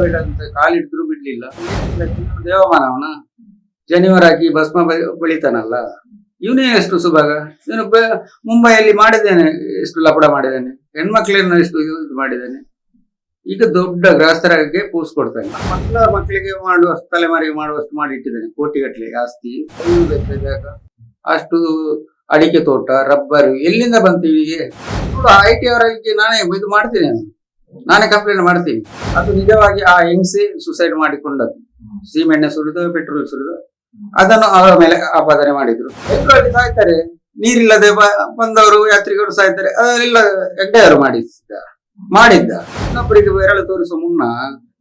ಬೇಡ ಅಂತ ಕಾಲಿಡಿದ್ರು ಬಿಡ್ಲಿಲ್ಲ. ದೇವಮಾನ ಅವನ ಜನಿವರಾಗಿ ಭಸ್ಮ ಬೆಳಿತಾನಲ್ಲ, ಇವನೇ ಎಷ್ಟು ಸುಭಾಗ. ಇವನು ಮುಂಬೈಯಲ್ಲಿ ಮಾಡಿದ್ದೇನೆ, ಎಷ್ಟು ಲಪಡ ಮಾಡಿದ್ದೇನೆ, ಹೆಣ್ಮಕ್ಳನ್ನ ಎಷ್ಟು ಇದು ಮಾಡಿದ್ದೇನೆ. ಈಗ ದೊಡ್ಡ ಗ್ರಾಹಸ್ಥರಾಗೆ ಪೂಸ್ ಕೊಡ್ತಾನೆ. ಮಕ್ಕಳಿಗೆ ಮಾಡುವಷ್ಟು, ತಲೆಮಾರಿಗೆ ಮಾಡುವಷ್ಟು ಮಾಡಿ ಇಟ್ಟಿದ್ದಾನೆ. ಕೋಟಿಗಟ್ಟಲೆ ಆಸ್ತಿ, ಅಷ್ಟು ಅಡಿಕೆ ತೋಟ, ರಬ್ಬರ್ ಎಲ್ಲಿಂದ ಬಂತು ಇವನಿಗೆ? IT ಅವರಿಗೆ ನಾನೇ ಇದು ಮಾಡ್ತೀನಿ, ನಾನೇ ಕಂಪ್ಲೇಂಟ್ ಮಾಡ್ತೀನಿ. ಅದು ನಿಜವಾಗಿ ಆ ಹೆಂಗಸೆ ಸುಸೈಡ್ ಮಾಡಿಕೊಂಡದ್ದು. ಸೀಮೆಣ್ಣೆ ಸುರಿದು, ಪೆಟ್ರೋಲ್ ಸುರಿದು, ಅದನ್ನು ಅವರ ಮೇಲೆ ಆಪಾದನೆ ಮಾಡಿದ್ರು. ಎಲ್ಲರಲ್ಲಿ ಸಾಯ್ತಾರೆ, ನೀರಿಲ್ಲದೆ ಬಂದವರು ಯಾತ್ರಿಕರು ಸಾಯ್ತಾರೆ. ಅದೆಲ್ಲ ಹೆಗ್ಡೆಯವರು ಮಾಡಿದ್ದ. ಇನ್ನೊಬ್ಬರಿಗೆ ಬೆರಳು ತೋರಿಸುವ ಮುನ್ನ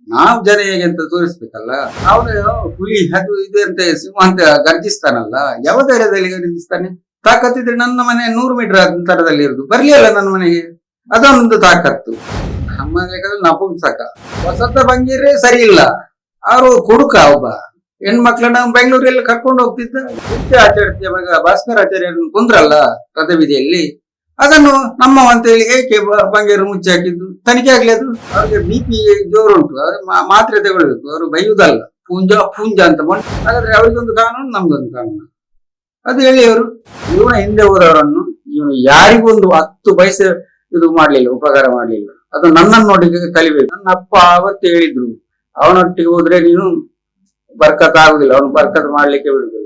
ನಾವು ಜನ ಹೇಗೆ ಅಂತ ತೋರಿಸ್ಬೇಕಲ್ಲ. ಅವನು ಹುಲಿ ಅದು ಇದು ಅಂತ ಸಿಂಹ ಅಂತ ಗರ್ಜಿಸ್ತಾನಲ್ಲ, ಯಾವ ಧೈರ್ಯದಲ್ಲಿ ಗರ್ಜಿಸ್ತಾನೆ? ತಾಕತ್ತಿದ್ರೆ ನನ್ನ ಮನೆ 100 ಮೀಟರ್ ಅಂತರದಲ್ಲಿ ಇರುದು, ಬರ್ಲಿ ಅಲ್ಲ ನನ್ನ ಮನೆಗೆ, ಅದೊಂದು ತಾಕತ್ತು. ನಮ್ಮ ನಪುಂಸಕ ಹೊಸತ ಬಂಗಿರೇ ಸರಿ ಇಲ್ಲ, ಅವರು ಕುಡುಕ. ಒಬ್ಬ ಹೆಣ್ಮಕ್ಳನ್ನ ಬೆಂಗಳೂರಲ್ಲಿ ಕರ್ಕೊಂಡು ಹೋಗ್ತಿದ್ದ. ನಿತ್ಯ ಆಚರಿಸಿದ ಮಗ ಭಾಸ್ಕರಾಚಾರ್ಯರನ್ನು ಕೊಂದ್ರಲ್ಲ ರಥಬೀದಿಯಲ್ಲಿ, ಅದನ್ನು ನಮ್ಮ ಅಂತೇಳಿ ಏಕೆ ಬಂಗೇರು ಮುಚ್ಚಿ ಹಾಕಿದ್ದು? ತನಿಖೆ ಆಗ್ಲಿ ಅದು. ಅವ್ರಿಗೆ BP ಜೋರುಂಟು, ಮಾತ್ರೆ ತಗೊಳ್ಬೇಕು, ಅವರು ಬೈಯುವುದಲ್ಲ. ಪೂಂಜ ಅಂತ ಹಾಗಾದ್ರೆ ಅವ್ರಿಗೊಂದು ಕಾನೂನು, ನಮ್ಗೊಂದು ಕಾನೂನು, ಅದು ಹೇಳಿ ಅವರು. ಇವನ ಹಿಂದೆ ಹೋದವರನ್ನು ಇವನು ಯಾರಿಗೊಂದು 10 ಪೈಸೆ ಇದು ಮಾಡ್ಲಿಲ್ಲ, ಉಪಕಾರ ಮಾಡ್ಲಿಲ್ಲ. ಅದು ನನ್ನನ್ನು ನೋಡಿ ಕಲಿಬೇಕು. ನನ್ನ ಅಪ್ಪ ಅವತ್ತು ಹೇಳಿದ್ರು, ಅವನೊಟ್ಟಿಗೆ ಹೋದ್ರೆ ನೀನು ಬರ್ಕತ್ ಆಗುದಿಲ್ಲ, ಅವನು ಬರ್ಕತ್ ಮಾಡ್ಲಿಕ್ಕೆ ಬಿಡುದಿಲ್ಲ.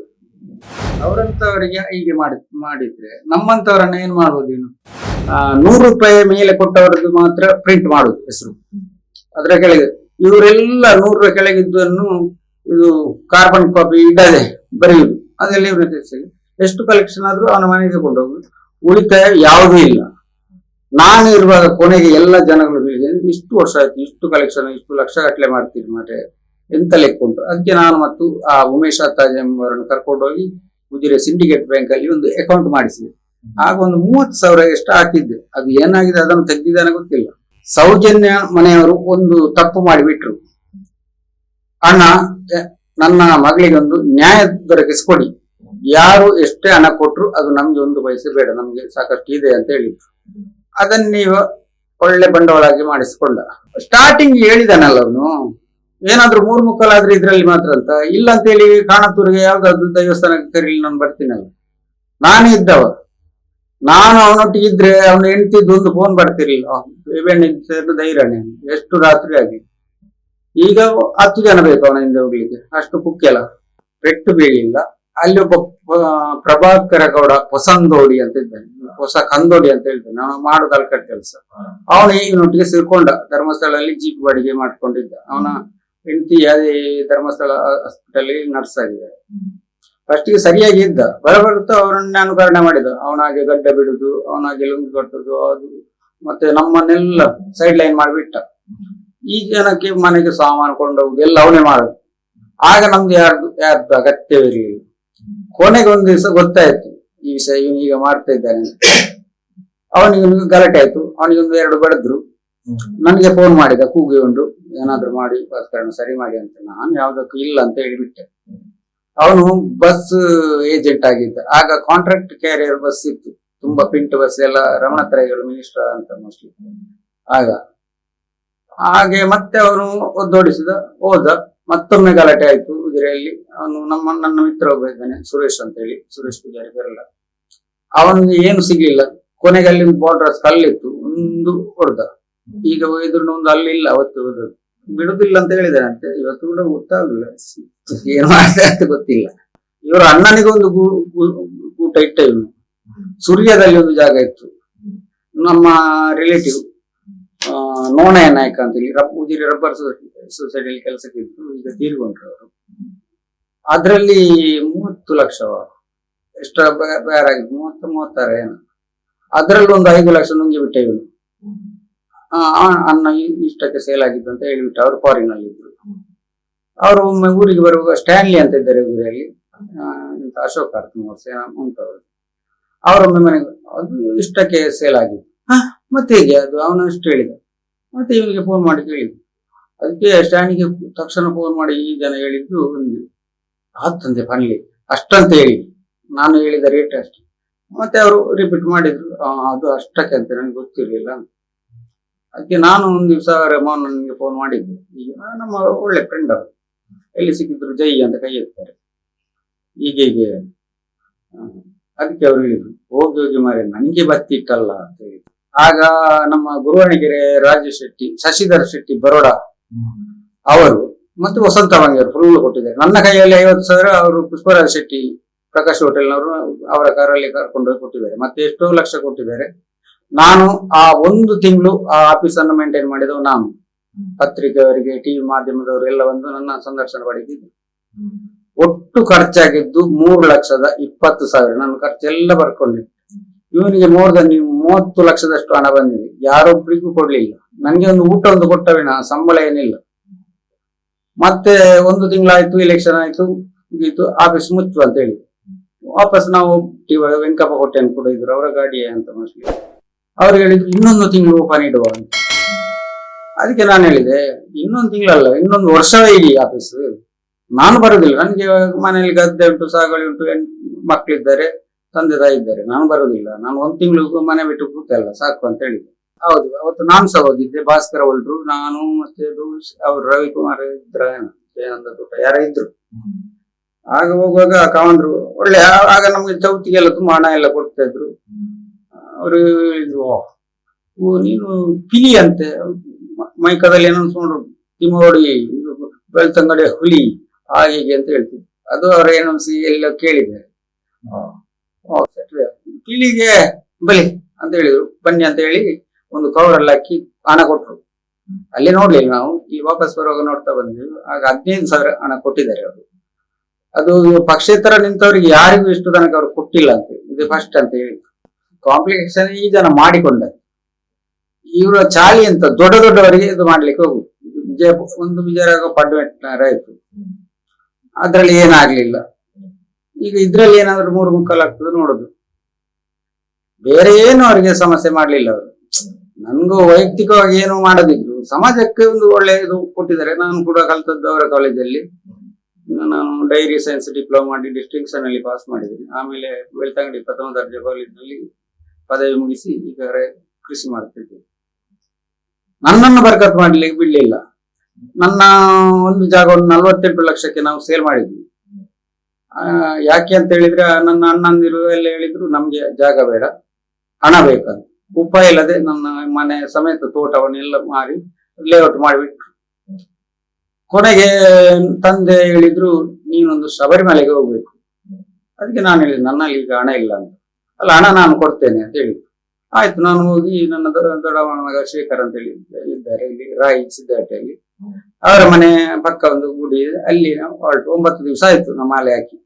ಅವರಂತವರಿಗೆ ಹೀಗೆ ಮಾಡಿದ್ರೆ ನಮ್ಮಂತವರನ್ನ ಏನ್ ಮಾಡ್ಬೋದು? ಇನ್ನು 100 ರೂಪಾಯಿ ಮೇಲೆ ಕೊಟ್ಟವರದ್ದು ಮಾತ್ರ ಪ್ರಿಂಟ್ ಮಾಡುದು ಹೆಸರು, ಅದ್ರ ಕೆಳಗೆ. ಇವರೆಲ್ಲ 100 ರೂಪಾಯಿ ಕೆಳಗಿದ್ದನ್ನು ಇದು ಕಾರ್ಬನ್ ಕಾಪಿ ಇಡದೆ ಬರೆಯುದು. ಅದೆಲ್ಲ ಇವ್ರ ಎಷ್ಟು ಕಲೆಕ್ಷನ್ ಆದ್ರೂ ಅವನ ಮನೆಗೆ ಕೊಂಡೋಗುದು. ಉಳಿತಾಯ ಯಾವುದೂ ಇಲ್ಲ. ನಾನು ಇರುವಾಗ ಕೊನೆಗೆ ಎಲ್ಲ ಜನಗಳು ಇಷ್ಟು ವರ್ಷ ಆಯ್ತು, ಇಷ್ಟು ಕಲೆಕ್ಷನ್, ಇಷ್ಟು ಲಕ್ಷ ಗಟ್ಟಲೆ ಮಾಡ್ತೀರಿ ಮತ್ತೆ ಎಂತ ಲೆಕ್ಕ ಉಂಟು? ಅದಕ್ಕೆ ನಾನು ಮತ್ತು ಆ ಉಮೇಶ್ ಅತ್ತಾಜ್ ಎಂಬವರನ್ನು ಕರ್ಕೊಂಡೋಗಿ ಉಜಿರೆ ಸಿಂಡಿಕೇಟ್ ಬ್ಯಾಂಕ್ ಅಲ್ಲಿ ಒಂದು ಅಕೌಂಟ್ ಮಾಡಿಸಿದೆ. ಆಗ ಒಂದು 30,000 ಎಷ್ಟು ಹಾಕಿದ್ದೆ. ಅದು ಏನಾಗಿದೆ ಅದನ್ನು ತೆಗ್ದಿದ್ದಾನೆ ಗೊತ್ತಿಲ್ಲ. ಸೌಜನ್ಯ ಮನೆಯವರು ಒಂದು ತಪ್ಪು ಮಾಡಿಬಿಟ್ರು. ಅಣ್ಣ, ನನ್ನ ಮಗಳಿಗೆ ಒಂದು ನ್ಯಾಯ ದೊರಕಿಸಿಕೊಡಿ, ಯಾರು ಎಷ್ಟೇ ಹಣ ಕೊಟ್ರು ಅದು ನಮ್ಗೆ 1 ಪೈಸೆ ಬೇಡ, ನಮ್ಗೆ ಸಾಕಷ್ಟು ಇದೆ ಅಂತ ಹೇಳಿದ್ರು. ಅದನ್ನ ನೀವು ಒಳ್ಳೆ ಬಂಡವಾಳಾಗಿ ಮಾಡಿಸಿಕೊಂಡ. ಸ್ಟಾರ್ಟಿಂಗ್ ಹೇಳಿದಾನಲ್ಲ ಅವನು, ಏನಾದ್ರೂ 3 ಮುಕ್ಕಾಲಾದ್ರೂ ಇದ್ರಲ್ಲಿ ಮಾತ್ರ ಅಂತ. ಇಲ್ಲ ಅಂತ ಹೇಳಿ ಕಾಣತೂರಿಗೆ ಯಾವ್ದಾದ್ರು ದೇವಸ್ಥಾನಕ್ಕೆ ಕರೀಲಿ, ನಾನು ಬರ್ತೀನಲ್ಲ. ನಾನೇ ಇದ್ದವ, ನಾನು ಅವನೊಟ್ಟಿಗೆ ಇದ್ರೆ ಅವನು ಹೆಂಡ್ತಿದ್ದು ಒಂದು ಫೋನ್ ಬರ್ತಿರ್ಲಿಲ್ಲ. ಧೈರ್ಯನೇ ಎಷ್ಟು ರಾತ್ರಿ ಆಗಿ. ಈಗ 10 ಜನ ಬೇಕು ಅವನ ಹಿಂದೆ ಹೋಗ್ಲಿಕ್ಕೆ, ಅಷ್ಟು ಪುಕ್ಕೆಲ್ಲ. ಪೆಟ್ಟು ಬೀಳಿಲ್ಲ. ಅಲ್ಲಿ ಒಬ್ಬ ಪ್ರಭಾಕರ ಗೌಡ ಹೊಸಂದೋಡಿ ಅಂತ ಇದ್ದಾನೆ, ಹೊಸ ಕಂದೋಡಿ ಅಂತ ಹೇಳ್ತಾನೆ. ಅವನು ಮಾಡುದು ಅಲ್ಕಟ್ ಕೆಲಸ. ಅವನು ಇವನೊಟ್ಟಿಗೆ ಸೇರ್ಕೊಂಡ. ಧರ್ಮಸ್ಥಳದಲ್ಲಿ ಜೀಪ್ ಬಾಡಿಗೆ ಮಾಡ್ಕೊಂಡಿದ್ದ. ಅವನ ಹೆಂಡತಿ ಅದೇ ಧರ್ಮಸ್ಥಳ ಹಾಸ್ಪಿಟಲ್ ನರ್ಸ್ ಆಗಿದ್ದಾರೆ. ಫಸ್ಟಿಗೆ ಸರಿಯಾಗಿ ಇದ್ದ, ಬರಬರುತ್ತಾ ಅವರನ್ನ ಅನುಕರಣೆ ಮಾಡಿದ. ಅವನಾಗೆ ಗಡ್ಡ ಬಿಡುದು, ಅವನಾಗೆ ಲುಂಗಿ ಕಟ್ಟುದು, ಅದು ಮತ್ತೆ ನಮ್ಮನ್ನೆಲ್ಲ ಸೈಡ್ ಲೈನ್ ಮಾಡಿಬಿಟ್ಟ. ಈ ಜನಕ್ಕೆ ಮನೆಗೆ ಸಾಮಾನು ಕೊಂಡೋಗುದು ಎಲ್ಲ ಅವನೇ ಮಾಡುದು. ಆಗ ನಮ್ಗೆ ಯಾರ್ದು ಅಗತ್ಯವಿರಲಿಲ್ಲ. ಕೊನೆಗೆ ಒಂದು ದಿವಸ ಗೊತ್ತಾಯ್ತು ಈ ವಿಷಯ, ಇವನೀಗ ಮಾಡ್ತಾ ಇದ್ದಾನೆ. ಅವನಿಗೆ ಗಲಾಟೆ ಆಯ್ತು. ಅವನಿಗೊಂದು 2 ಬಡದ್ರು. ನನಗೆ ಫೋನ್ ಮಾಡಿದ, ಕೂಗಿಕೊಂಡು ಏನಾದ್ರು ಮಾಡಿ ಭಾಸ್ಕರನ ಸರಿ ಮಾಡಿ ಅಂತ. ನಾನು ಯಾವ್ದಕ್ಕೂ ಇಲ್ಲ ಅಂತ ಹೇಳಿಬಿಟ್ಟೆ. ಅವನು ಬಸ್ ಏಜೆಂಟ್ ಆಗಿದ್ದ. ಆಗ ಕಾಂಟ್ರಾಕ್ಟ್ ಕ್ಯಾರಿಯರ್ ಬಸ್ ಇತ್ತು, ತುಂಬಾ ಪಿಂಟ್ ಬಸ್ ಎಲ್ಲ. ರಮಣತ್ರಯಗಳು ಮಿನಿಸ್ಟರ್ ಅಂತ ಮೋಸ್ಟ್ಲಿ ಆಗ. ಹಾಗೆ ಮತ್ತೆ ಅವನು ಒದ್ದೋಡಿಸಿದ, ಹೋದ. ಮತ್ತೊಮ್ಮೆ ಗಲಾಟೆ ಆಯ್ತು ಉಜಿರೆಯಲ್ಲಿ. ಅವನು ನನ್ನ ಮಿತ್ರ ಒಬ್ಬ ಇದ್ದಾನೆ, ಸುರೇಶ್ ಅಂತ ಹೇಳಿ, ಸುರೇಶ್ ಪೂಜಾರಿ ಬರಲ್ಲ. ಅವನಿಗೆ ಏನು ಸಿಗ್ಲಿಲ್ಲ. ಕೊನೆಗೆ ಅಲ್ಲಿ ಒಂದು ಬಾರ್ಡರ್ಸ್ ಕಲ್ಲಿತ್ತು, ಒಂದು ಹೊಡೆದ. ಈಗ ಇದ್ರ ಒಂದು ಅಲ್ಲಿ ಇಲ್ಲ, ಅವತ್ತು ಬಿಡುದಿಲ್ಲ ಅಂತ ಹೇಳಿದಾನಂತೆ. ಇವತ್ತು ಕೂಡ ಗೊತ್ತಾಗಲಿಲ್ಲ ಏನ್ ಮಾಡ್ತಾರೆ ಅಂತ ಗೊತ್ತಿಲ್ಲ. ಇವರು ಅಣ್ಣನಿಗೊಂದು ಊಟ ಇಟ್ಟ. ಇವನು ಸುರ್ಯದಲ್ಲಿ ಒಂದು ಜಾಗ ಇತ್ತು, ನಮ್ಮ ರಿಲೇಟಿವ್ ನೋಣಯ ನಾಯಕ ಅಂತ ಹೇಳಿ, ಉಜಿರೆ ರಬ್ಬರ್ ಸೊಸೈಟಿಯಲ್ಲಿ ಕೆಲಸಕ್ಕೆ ಇತ್ತು. ಈಗ ತೀರ್ಕೊಂಡ್ರು ಅವರು. ಅದ್ರಲ್ಲಿ 30 ಲಕ್ಷ ಎಷ್ಟ ಬೇರಾಗಿತ್ತು, 36 ಏನು. ಅದ್ರಲ್ಲಿ ಒಂದು 5 ಲಕ್ಷ ನುಂಗಿ ಬಿಟ್ಟೆ ಇವನು. ಅನ್ನ ಇಷ್ಟಕ್ಕೆ ಸೇಲ್ ಆಗಿದ್ದು ಅಂತ ಹೇಳಿಬಿಟ್ಟು. ಅವರು ಫಾರಿನ್ ಅಲ್ಲಿ ಇದ್ರು. ಅವರು ಒಮ್ಮೆ ಊರಿಗೆ ಬರುವಾಗ ಸ್ಟ್ಯಾನ್ಲಿ ಅಂತ ಇದ್ದಾರೆ ಊರಲ್ಲಿ, ಅಶೋಕ್ ಸೇನಾ ಉಂಟವರು. ಅವರೊಮ್ಮೆ ಮನೆಗೆ ಅದು ಇಷ್ಟಕ್ಕೆ ಸೇಲ್ ಆಗಿತ್ತು. ಮತ್ತೆ ಹೇಗೆ ಅದು ಅವನು ಅಷ್ಟು ಹೇಳಿದ. ಮತ್ತೆ ಇವನಿಗೆ ಫೋನ್ ಮಾಡಿ ಕೇಳಿದ್ದು. ಅದಕ್ಕೆ ಸ್ಟ್ಯಾಂಡಿಗೆ ತಕ್ಷಣ ಫೋನ್ ಮಾಡಿ ಈ ಜನ ಹೇಳಿದ್ದು ಒಂದು ಆತಂತೆ ಫನ್ಲಿ ಅಷ್ಟಂತ ಹೇಳಿ, ನಾನು ಹೇಳಿದ ರೇಟ್ ಅಷ್ಟೇ. ಮತ್ತೆ ಅವರು ರಿಪೀಟ್ ಮಾಡಿದ್ರು, ಅದು ಅಷ್ಟಕ್ಕೆ ಅಂತ ನನಗೆ ಗೊತ್ತಿರ್ಲಿಲ್ಲ ಅಂತ. ಅದಕ್ಕೆ ನಾನು ಒಂದು ದಿವಸ ಮೋಹನ್ ನನಗೆ ಫೋನ್ ಮಾಡಿದ್ದೆ. ಈಗ ನಮ್ಮ ಒಳ್ಳೆ ಫ್ರೆಂಡ್ ಅವರು, ಎಲ್ಲಿ ಸಿಕ್ಕಿದ್ರು ಜೈ ಅಂತ ಕೈ ಎತ್ತಾರೆ, ಹೀಗೆ ಅದಕ್ಕೆ ಅವ್ರು ಹೇಳಿದ್ರು, ಹೋಗಿ ಹೋಗಿ ಮಾರೆ ನನಗೆ ಬತ್ತಿಟ್ಟಲ್ಲ ಅಂತ ಹೇಳಿ. ಆಗ ನಮ್ಮ ಗುರುವಣಗೆರೆ ರಾಜೇಶ್ ಶೆಟ್ಟಿ, ಶಶಿಧರ್ ಶೆಟ್ಟಿ ಬರೋಡ ಅವರು ಮತ್ತೆ ವಸಂತ ಬಂಗೇರು ಫುಲ್ ಕೊಟ್ಟಿದ್ದಾರೆ. ನನ್ನ ಕೈಯಲ್ಲಿ 50,000 ಅವರು ಪುಷ್ಪರಾಜ್ ಶೆಟ್ಟಿ ಪ್ರಕಾಶ್ ಹೋಟೆಲ್ನವರು ಅವರ ಕಾರಲ್ಲಿ ಕರ್ಕೊಂಡು ಹೋಗಿ ಕೊಟ್ಟಿದ್ದಾರೆ. ಮತ್ತೆ ಎಷ್ಟೋ ಲಕ್ಷ ಕೊಟ್ಟಿದ್ದಾರೆ. ನಾನು ಆ ಒಂದು ತಿಂಗಳು ಆ ಆಫೀಸ್ ಅನ್ನು ಮೇಂಟೈನ್ ಮಾಡಿದವು ನಾನು. ಪತ್ರಿಕೆಯವರಿಗೆ, ಟಿವಿ ಮಾಧ್ಯಮದವರು ಎಲ್ಲ ಒಂದು ನನ್ನ ಸಂದರ್ಶನ ಪಡೆದಿದ್ದು. ಒಟ್ಟು ಖರ್ಚಾಗಿದ್ದು 3,20,000. ನನ್ನ ಖರ್ಚೆಲ್ಲ ಬರ್ಕೊಂಡಿದ್ದೆ. ಇವನಿಗೆ ಮೋರ್ ದನ್ 30 ಲಕ್ಷದಷ್ಟು ಹಣ ಬಂದಿದೆ. ಯಾರೊಬ್ಬರಿಗೂ ಕೊಡ್ಲಿಲ್ಲ. ನನಗೆ ಒಂದು ಊಟ ಒಂದು ಕೊಟ್ಟವಿನ ಸಂಬಳ ಏನಿಲ್ಲ. ಮತ್ತೆ ಒಂದು ತಿಂಗಳಾಯ್ತು, ಎಲೆಕ್ಷನ್ ಆಯ್ತು, ಮುಗೀತು, ಆಫೀಸ್ ಮುಚ್ಚು ಅಂತ ಹೇಳಿ ವಾಪಸ್ ನಾವು ವೆಂಕಪ್ಪ ಹೋಟೆಲ್ ಕೂಡ ಇದ್ರು, ಅವರ ಗಾಡಿಯೇ ಅಂತ ಮೋಸ್ಟ್ಲಿ. ಅವ್ರು ಹೇಳಿದ್ರು ಇನ್ನೊಂದು ತಿಂಗಳು ಓಪನ್ ಇಡುವ ಅಂತ. ಅದಕ್ಕೆ ನಾನು ಹೇಳಿದೆ, ಇನ್ನೊಂದು ತಿಂಗಳಲ್ಲ, ಇನ್ನೊಂದು ವರ್ಷವೇ ಇಡಿ ಆಫೀಸ್. ನಾನು ಬರುದಿಲ್ಲ, ನನಗೆ ಮನೆಯಲ್ಲಿ ಗದ್ದೆ ಉಂಟು, ಸಾಗುವಳಿ ಉಂಟು, ಮಕ್ಕಳಿದ್ದಾರೆ, ತಂದೆ ತಾಯಿ ಇದ್ದಾರೆ, ನಾನು ಬರುದಿಲ್ಲ. ನಾನು ಒಂದು ತಿಂಗಳು ಮನೆ ಬಿಟ್ಟು ಕೂತಲ್ಲ, ಸಾಕು ಅಂತ ಹೇಳಿದ್ದೆ. ಹೌದು, ಅವತ್ತು ನಾನು ಸಹ ಹೋಗಿದ್ದೆ. ಭಾಸ್ಕರ ಹೊಲ್ರು, ನಾನು ಮತ್ತೆ ಅವ್ರು ರವಿಕುಮಾರ್ ಇದ್ರ, ಏನಂದ ತೋಟ ಯಾರ ಇದ್ರು. ಆಗ ಹೋಗುವಾಗ ಕಾವಂದ್ರು ಒಳ್ಳೆ. ಆಗ ನಮ್ಗೆ ಚೌತಿಗೆಲ್ಲ ತುಂಬಾ ಹಣ ಎಲ್ಲ ಕೊಡ್ತಾ ಇದ್ರು. ಅವರು ಹೇಳಿದ್ರು, ಓ ನೀನು ಪಿಲಿ ಅಂತೆ, ಮೈಕದಲ್ಲಿ ಏನೋ ನೋಡು, ತಿಮೋಡಿ, ಬೆಳ್ತಂಗಡಿ ಹುಲಿ, ಹಾಗೆ ಅಂತ ಹೇಳ್ತಿದ್ರು. ಅದು ಅವ್ರ ಏನೋ ಎಲ್ಲ ಕೇಳಿದ್ದಾರೆ. ಪಿಲಿಗೆ ಬಲಿ ಅಂತ ಹೇಳಿದ್ರು, ಬನ್ನಿ ಅಂತ ಹೇಳಿ ಒಂದು ಕವರಲ್ಲಿ ಹಾಕಿ ಹಣ ಕೊಟ್ರು. ಅಲ್ಲಿ ನೋಡ್ಲಿಲ್ಲ ನಾವು, ಈ ವಾಪಸ್ ಬರುವಾಗ ನೋಡ್ತಾ ಬಂದ್ವಿ. ಆಗ 15,000 ಹಣ ಕೊಟ್ಟಿದ್ದಾರೆ ಅವರು. ಅದು ಪಕ್ಷೇತರ ನಿಂತವರಿಗೆ ಯಾರಿಗೂ ಇಷ್ಟು ತನಕ ಅವ್ರು ಕೊಟ್ಟಿಲ್ಲ ಅಂತ, ಇದು ಫಸ್ಟ್ ಅಂತ ಹೇಳಿ. ಕಾಂಪ್ಲಿಕೇಶನ್ ಈ ಜನ ಮಾಡಿಕೊಂಡ ಇವರ ಚಾಳಿ ಅಂತ ದೊಡ್ಡವರಿಗೆ ಇದು ಮಾಡ್ಲಿಕ್ಕೆ ಹೋಗುದು. ಒಂದು ವಿಜಯರಾಘ ಪಡ್ಮೆಟ್ನರ್ ಆಯ್ತು, ಅದ್ರಲ್ಲಿ ಏನಾಗ್ಲಿಲ್ಲ. ಈಗ ಇದ್ರಲ್ಲಿ ಏನಾದ್ರು 3-3 ಆಗ್ತದೆ ನೋಡುದು. ಬೇರೆ ಏನು ಅವರಿಗೆ ಸಮಸ್ಯೆ ಮಾಡ್ಲಿಲ್ಲ ಅವರು. ನನ್ಗೂ ವೈಯಕ್ತಿಕವಾಗಿ ಏನು ಮಾಡದಿದ್ರು, ಸಮಾಜಕ್ಕೆ ಒಂದು ಒಳ್ಳೆ ಇದು ಕೊಟ್ಟಿದ್ದಾರೆ. ನಾನು ಕೂಡ ಕಲ್ತದ್ದು ಅವರ ಕಾಲೇಜಲ್ಲಿ. ನಾನು ಡೈರಿ ಸೈನ್ಸ್ ಡಿಪ್ಲೊಮಾ ಮಾಡಿ ಡಿಸ್ಟಿಂಕ್ಷನ್ ಅಲ್ಲಿ ಪಾಸ್ ಮಾಡಿದ್ದೀನಿ. ಆಮೇಲೆ ಬೆಳ್ತಂಗಡಿ ಪ್ರಥಮ ದರ್ಜೆ ಕಾಲೇಜಿನಲ್ಲಿ ಪದವಿ ಮುಗಿಸಿ ಈಗ ಕೃಷಿ ಮಾಡ್ತಿದ್ದೆ. ನನ್ನನ್ನು ಬರ್ಕತ್ ಮಾಡ್ಲಿಕ್ಕೆ ಬಿಡ್ಲಿಲ್ಲ. ನನ್ನ ಒಂದು ಜಾಗವನ್ನು 48 ಲಕ್ಷಕ್ಕೆ ನಾವು ಸೇಲ್ ಮಾಡಿದ್ವಿ. ಯಾಕೆ ಅಂತ ಹೇಳಿದ್ರೆ, ನನ್ನ ಅಣ್ಣಂದಿರು ಎಲ್ಲ ಹೇಳಿದ್ರು ನಮ್ಗೆ ಜಾಗ ಬೇಡ, ಹಣ ಬೇಕಂತ. ಉಪಾಯ ಇಲ್ಲದೆ ನನ್ನ ಮನೆ ಸಮೇತ ತೋಟವನ್ನೆಲ್ಲ ಮಾರಿ ಲೇಔಟ್ ಮಾಡಿಬಿಟ್ರು. ಕೊನೆಗೆ ತಂದೆ ಹೇಳಿದ್ರು, ನೀನೊಂದು ಶಬರಿಮಲೆಗೆ ಹೋಗ್ಬೇಕು. ಅದಕ್ಕೆ ನಾನು ಹೇಳಿದೆ, ನನ್ನಲ್ಲಿ ಈಗ ಹಣ ಇಲ್ಲ ಅಂತ. ಅಲ್ಲ, ಹಣ ನಾನು ಕೊಡ್ತೇನೆ ಅಂತ ಹೇಳಿದ್ರು. ಆಯ್ತು, ನಾನು ಹೋಗಿ ನನ್ನ ದೊಡ್ಡ ಮಗ ಶೇಖರ್ ಅಂತ ಹೇಳಿ ಇದ್ದಾರೆ ಇಲ್ಲಿ ರಾಯಿ ಸಿದ್ದಾಟೆಯಲ್ಲಿ. ಅವರ ಮನೆ ಪಕ್ಕ ಒಂದು ಗುಡಿ ಇದೆ, ಅಲ್ಲಿ ಹೊರಟು 9 ದಿವಸ ಆಯ್ತು ನಮ್ಮ ಮಾಲೆ ಹಾಕಿ.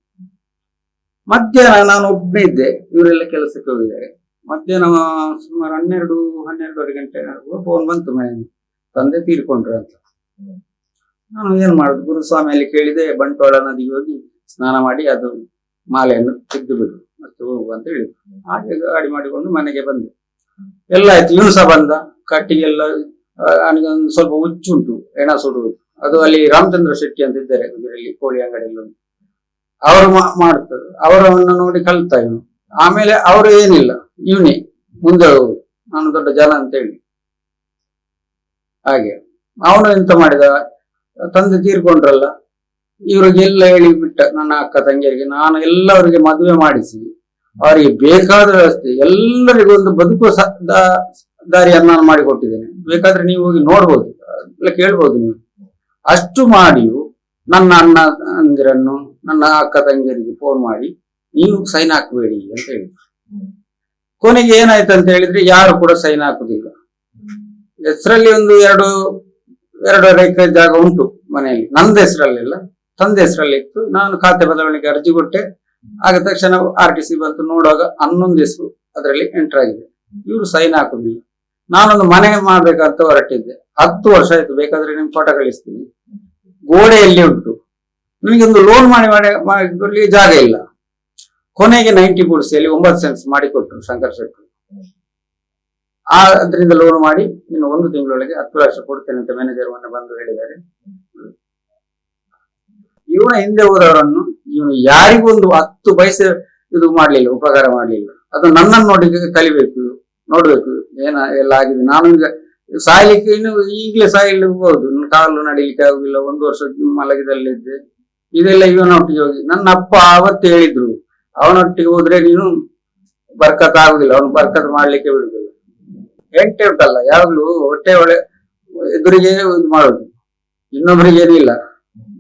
ಮಧ್ಯಾಹ್ನ ನಾನು ಒಬ್ಬನೇ ಇದ್ದೆ, ಇವರೆಲ್ಲ ಕೆಲಸಕ್ಕೆ ಹೋಗಿದ್ದಾರೆ. ಮಧ್ಯಾಹ್ನ ಸುಮಾರು 12-12 ಗಂಟೆ ಫೋನ್ ಬಂತು, ಮನೆ ತಂದೆ ತೀರ್ಕೊಂಡ್ರು ಅಂತ. ನಾನು ಏನ್ ಮಾಡುದು, ಗುರುಸ್ವಾಮಿಯಲ್ಲಿ ಕೇಳಿದೆ, ಬಂಟ್ವಾಳ ನದಿಗೆ ಹೋಗಿ ಸ್ನಾನ ಮಾಡಿ ಅದು ಮಾಲೆಯನ್ನು ತೆಗೆದು ಬಿಡು ಮತ್ತೆ ಹೋಗು ಅಂತ ಹೇಳಿದ್ರು. ಹಾಗೆ ಗಾಡಿ ಮಾಡಿಕೊಂಡು ಮನೆಗೆ ಬಂದೆ. ಎಲ್ಲ ಆಯ್ತು. ಇವನು ಸಹ ಬಂದ, ಕಟ್ಟಿಗೆಲ್ಲ. ಅವನಿಗೊಂದು ಸ್ವಲ್ಪ ಹುಚ್ಚುಂಟು, ಹೆಣ ಸುಡುವುದು. ಅದು ಅಲ್ಲಿ ರಾಮಚಂದ್ರ ಶೆಟ್ಟಿ ಅಂತ ಇದ್ದಾರೆ ಇದರಲ್ಲಿ, ಕೋಳಿ ಅಂಗಡಿಯಲ್ಲಿ. ಅವರು ಮಾಡ್ತಾರೆ. ಅವರನ್ನು ನೋಡಿ ಕಲ್ತ ಇವನು. ಆಮೇಲೆ ಅವರು ಏನಿಲ್ಲ, ಇವನೇ ಮುಂದೆ ಹೋಗುದು, ನಾನು ದೊಡ್ಡ ಜನ ಅಂತ ಹೇಳಿ. ಹಾಗೆ ಅವನು ಎಂತ ಮಾಡಿದ, ತಂದೆ ತೀರ್ಕೊಂಡ್ರಲ್ಲ, ಇವರಿಗೆಲ್ಲ ಹೇಳಿ ಬಿಟ್ಟ. ನನ್ನ ಅಕ್ಕ ತಂಗಿಯರಿಗೆ ನಾನು ಎಲ್ಲವರಿಗೆ ಮದುವೆ ಮಾಡಿಸಿ, ಅವರಿಗೆ ಬೇಕಾದ ವ್ಯವಸ್ಥೆ, ಎಲ್ಲರಿಗೂ ಒಂದು ಬದುಕುವ ದಾರಿಯನ್ನು ನಾನು ಮಾಡಿಕೊಟ್ಟಿದ್ದೇನೆ. ಬೇಕಾದ್ರೆ ನೀವು ಹೋಗಿ ನೋಡ್ಬೋದು, ಎಲ್ಲ ಕೇಳ್ಬೋದು ನೀವು. ಅಷ್ಟು ಮಾಡಿಯೂ ನನ್ನ ಅಣ್ಣ ಅಂದಿರನ್ನು, ನನ್ನ ಅಕ್ಕ ತಂಗಿಯರಿಗೆ ಫೋನ್ ಮಾಡಿ ನೀವು ಸೈನ್ ಹಾಕಬೇಡಿ ಅಂತ ಹೇಳಿದ್ರು. ಕೊನೆಗೆ ಏನಾಯ್ತು ಅಂತ ಹೇಳಿದ್ರೆ, ಯಾರು ಕೂಡ ಸೈನ್ ಹಾಕುದಿಲ್ಲ. ಹೆಸರಲ್ಲಿ ಒಂದು 2 ಎಕರೆ ಜಾಗ ಉಂಟು ಮನೆಯಲ್ಲಿ, ನಂದ ಹೆಸರಲ್ಲಿಲ್ಲ, ತಂದೆ ಹೆಸರಲ್ಲಿ ಇತ್ತು. ನಾನು ಖಾತೆ ಬದಲಾವಣೆಗೆ ಅರ್ಜಿ ಕೊಟ್ಟೆ. ಆಗ ತಕ್ಷಣ RTC ಬಂತು. ನೋಡುವಾಗ 11 ಹೆಸರು ಅದರಲ್ಲಿ ಎಂಟರ್ ಆಗಿದೆ. ಇವರು ಸೈನ್ ಹಾಕುದಿಲ್ಲ. ನಾನೊಂದು ಮನೆ ಮಾಡ್ಬೇಕಂತ ಹೊರಟಿದ್ದೆ. 10 ವರ್ಷ ಆಯ್ತು, ಬೇಕಾದ್ರೆ ನಿಮ್ಗೆ ಫೋಟೋ ಕಳಿಸ್ತೀನಿ. ಗೋಡೆಯಲ್ಲಿ ಉಂಟು. ನನಗೊಂದು ಲೋನ್ ಮಾಡಿಕೊಡ್ಲಿಕ್ಕೆ ಜಾಗ ಇಲ್ಲ. ಕೊನೆಗೆ 90 ಗುಡಿಸೆಯಲ್ಲಿ 9 ಸೆನ್ಸ್ ಮಾಡಿಕೊಟ್ರು ಶಂಕರ್ ಶೆಟ್ಟಿ. ಅದರಿಂದ ಲೋನ್ ಮಾಡಿ ಇನ್ನು 1 ತಿಂಗಳೊಳಗೆ 10 ಲಕ್ಷ ಕೊಡ್ತೇನೆ ಅಂತ ಮ್ಯಾನೇಜರ್ ಮೊನ್ನೆ ಬಂದು ಹೇಳಿದ್ದಾರೆ. ಇವನ ಹಿಂದೆ ಹೋದವರನ್ನು ಇವನು ಯಾರಿಗೂ ಒಂದು 10 ಪೈಸೆ ಇದು ಮಾಡ್ಲಿಲ್ಲ, ಉಪಕಾರ ಮಾಡ್ಲಿಲ್ಲ. ಅದು ನನ್ನನ್ನು ನೋಡಿ ಕಲಿಬೇಕು, ನೋಡ್ಬೇಕು ಎಲ್ಲ ಆಗಿದೆ. ನಾನು ಈಗ ಸಾಯ್ಲಿಕ್ಕೆ ಇನ್ನು ಈಗಲೇ ಸಾಯ್ಲಿಬಹುದು, ಕಾಲು ನಡಿಲಿಕ್ಕೆ ಆಗುದಿಲ್ಲ, 1 ವರ್ಷ ಮಲಗಿದಲ್ಲಿದ್ದೆ. ಇದೆಲ್ಲ ಇವನೊಟ್ಟಿಗೆ ಹೋಗಿ ನನ್ನ ಅಪ್ಪ ಅವತ್ತು ಹೇಳಿದ್ರು, ಅವನೊಟ್ಟಿಗೆ ಹೋದ್ರೆ ನೀನು ಬರ್ಕತ್ ಆಗುದಿಲ್ಲ, ಅವನು ಬರ್ಕತ್ ಮಾಡ್ಲಿಕ್ಕೆ ಬಿಡುದಿಲ್ಲ. ಹೆಂಟೆ ಉಂಟಲ್ಲ ಯಾವಾಗ್ಲೂ ಹೊಟ್ಟೆ ಒಳ್ಳೆ ಎದುರಿಗೆ ಇದು ಮಾಡೋದು, ಇನ್ನೊಬ್ರಿಗೆ ಏನಿಲ್ಲ.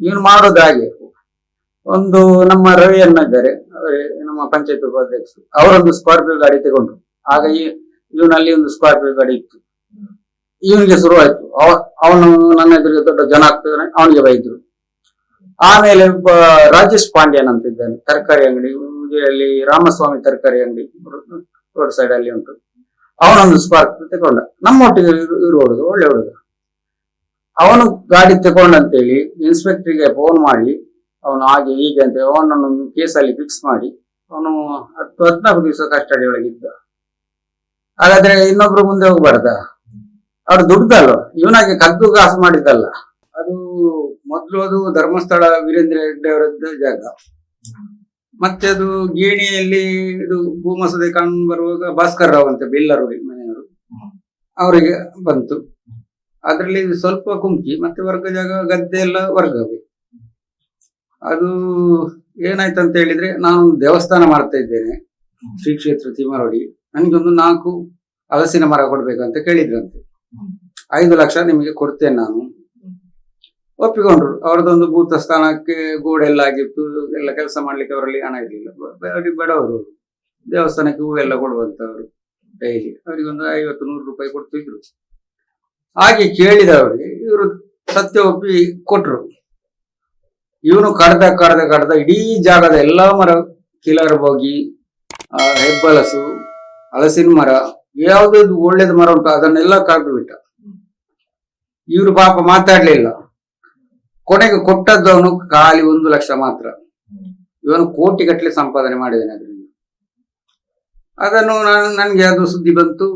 ಇವನು ಮಾಡೋದು ಹಾಗೆ. ಒಂದು ನಮ್ಮ ರವಿ ಅಣ್ಣ ಇದ್ದಾರೆ, ಅವರೇ ನಮ್ಮ ಪಂಚಾಯತ್ ಉಪಾಧ್ಯಕ್ಷರು, ಅವರೊಂದು ಸ್ಕಾರ್ಪಿಯೋ ಗಾಡಿ ತಗೊಂಡ್ರು. ಆಗ ಇವನಲ್ಲಿ ಒಂದು ಸ್ಕಾರ್ಪಿಯೋ ಗಾಡಿ ಇತ್ತು. ಇವನಿಗೆ ಶುರುವಾಯ್ತು, ಅವನು ನನ್ನ ಎದುರಿಗೆ ದೊಡ್ಡ ಜನ ಆಗ್ತಿದ್ದಾನೆ, ಅವನಿಗೆ ಬೈದ್ರು. ಆಮೇಲೆ ರಾಜೇಶ್ ಪಾಂಡ್ಯನ್ ಅಂತ ಇದ್ದಾನೆ, ತರಕಾರಿ ಅಂಗಡಿ, ಅಲ್ಲಿ ರಾಮಸ್ವಾಮಿ ತರಕಾರಿ ಅಂಗಡಿ ರೋಡ್ ಸೈಡ್ ಅಲ್ಲಿ ಉಂಟು. ಅವನೊಂದು ಸ್ಕಾರ್ಪಿಯೋ ತಗೊಂಡ, ನಮ್ಮೊಟ್ಟಿಗೆ ಇರು ಹುಡುಗ, ಒಳ್ಳೆ ಹುಡುಗ. ಅವನು ಗಾಡಿ ತಗೊಂಡಂತೇಳಿ ಇನ್ಸ್ಪೆಕ್ಟರ್ಗೆ ಫೋನ್ ಮಾಡಿ, ಅವನು ಹಾಗೆ ಹೀಗೆ ಅಂತ ಅವನನ್ನು ಕೇಸಲ್ಲಿ ಫಿಕ್ಸ್ ಮಾಡಿ ಅವನು 10-14 ದಿವಸ ಕಸ್ಟಡಿ ಒಳಗಿದ್ದ. ಹಾಗಾದ್ರೆ ಇನ್ನೊಬ್ರು ಮುಂದೆ ಹೋಗ್ಬಾರ್ದ? ಅವ್ರು ದುಡ್ದಲ್ವ, ಇವನಾಗೆ ಕದ್ದು ಕಾಸು ಮಾಡಿದ್ದಲ್ಲ. ಅದು ಮೊದ್ಲು ಅದು ಧರ್ಮಸ್ಥಳ ವೀರೇಂದ್ರ ಹೆಗ್ಡೆ ಅವರದ್ದು ಜಾಗ. ಮತ್ತೆ ಅದು ಗೇಣಿಯಲ್ಲಿ ಇದು ಭೂಮಸದೆ ಕಾಣ್ ಬರುವಾಗ ಭಾಸ್ಕರ್ ರಾವ್ ಅಂತ ಬಿಲ್ಲರು ಮನೆಯವರು, ಅವರಿಗೆ ಬಂತು. ಅದ್ರಲ್ಲಿ ಸ್ವಲ್ಪ ಕುಮ್ಕಿ, ಮತ್ತೆ ವರ್ಗ ಜಾಗ ಗದ್ದೆ ಎಲ್ಲ ವರ್ಗವೇ. ಅದು ಏನಾಯ್ತಂತ ಹೇಳಿದ್ರೆ, ನಾನು ದೇವಸ್ಥಾನ ಮಾಡ್ತಾ ಇದ್ದೇನೆ ಶ್ರೀ ಕ್ಷೇತ್ರ ತಿಮರೋಡಿ, ನನಗೊಂದು 4 ಹಲಸಿನ ಮರ ಕೊಡ್ಬೇಕಂತ ಕೇಳಿದ್ರಂತೆ. 5 ಲಕ್ಷ ನಿಮಗೆ ಕೊಡ್ತೇನೆ ನಾನು. ಒಪ್ಪಿಕೊಂಡ್ರು. ಅವರದೊಂದು ಭೂತ ಸ್ಥಾನಕ್ಕೆ ಗೋಡೆ ಎಲ್ಲ ಆಗಿತ್ತು, ಎಲ್ಲ ಕೆಲಸ ಮಾಡ್ಲಿಕ್ಕೆ ಅವರಲ್ಲಿ ಹಣ ಇರಲಿಲ್ಲ. ಬಡವರು, ದೇವಸ್ಥಾನಕ್ಕೆ ಹೂವೆಲ್ಲ ಕೊಡುವಂತವರು, ಡೈಲಿ ಅವರಿಗೊಂದು 50-100 ರೂಪಾಯಿ ಕೊಡ್ತಿದ್ರು. ಹಾಗೆ ಕೇಳಿದವರಿಗೆ ಇವರು ಸತ್ಯ ಒಪ್ಪಿ ಕೊಟ್ರು. ಇವನು ಕಡ್ದ ಇಡೀ ಜಾಗದ ಎಲ್ಲಾ ಮರ, ಕಿಲರ್ ಬೋಗಿ, ಹೆಬ್ಬಲಸು, ಹಲಸಿನ ಮರ, ಯಾವ್ದು ಒಳ್ಳೇದು ಮರ ಉಂಟು ಅದನ್ನೆಲ್ಲ ಕಡ್ದು ಬಿಟ್ಟ. ಇವರು ಪಾಪ ಮಾತಾಡ್ಲಿಲ್ಲ. ಕೊನೆಗೆ ಕೊಟ್ಟದ್ದು ಅವನು ಖಾಲಿ 1 ಲಕ್ಷ ಮಾತ್ರ. ಇವನು ಕೋಟಿ ಗಟ್ಟಲೆ ಸಂಪಾದನೆ ಮಾಡಿದ್ದಾನೆ ಅದರಿಂದ. ಅದನ್ನು ನನ್ಗೆ ಅದು ಸುದ್ದಿ ಬಂತು,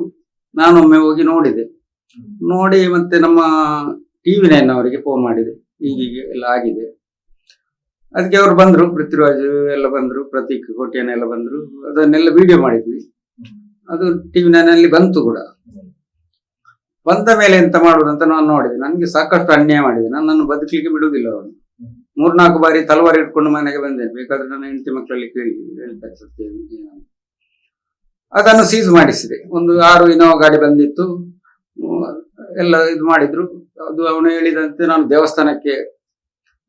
ನಾನೊಮ್ಮೆ ಹೋಗಿ ನೋಡಿದೆ. ನೋಡಿ ಮತ್ತೆ ನಮ್ಮ TV9 ಅವರಿಗೆ ಫೋನ್ ಮಾಡಿದೆ, ಹೀಗೆ ಎಲ್ಲ ಆಗಿದೆ. ಅದಕ್ಕೆ ಅವರು ಬಂದ್ರು, ಪೃಥ್ವಿರಾಜ್ ಎಲ್ಲ ಬಂದ್ರು, ಪ್ರತೀಕ್ ಕೋಟಿಯನ್ ಎಲ್ಲ ಬಂದ್ರು. ಅದನ್ನೆಲ್ಲ ವಿಡಿಯೋ ಮಾಡಿದ್ವಿ, ಅದು TV9 ಅಲ್ಲಿ ಬಂತು ಕೂಡ. ಬಂದ ಮೇಲೆ ಎಂತ ಮಾಡುದಂತ ನಾನು ನೋಡಿದೆ. ನನ್ಗೆ ಸಾಕಷ್ಟು ಅನ್ಯಾಯ ಮಾಡಿದೆ, ನನ್ನನ್ನು ಬದುಕಲಿಕ್ಕೆ ಬಿಡುವುದಿಲ್ಲ ಅವನು. 3-4 ಬಾರಿ ತಲವಾರು ಇಟ್ಕೊಂಡು ಮನೆಗೆ ಬಂದೆ. ಬೇಕಾದ್ರೆ ನನ್ನ ಹೆಂಡತಿ ಮಕ್ಕಳಲ್ಲಿ ಹೇಳ್ತಾರೆ ಸತ್ಯ. ಅದನ್ನು ಸೀಸ್ ಮಾಡಿಸಿದೆ. ಒಂದು 6 ಇನೋವಾ ಗಾಡಿ ಬಂದಿತ್ತು, ಎಲ್ಲ ಇದು ಮಾಡಿದ್ರು. ಅದು ಅವನು ಹೇಳಿದಂತೆ ನಾನು ದೇವಸ್ಥಾನಕ್ಕೆ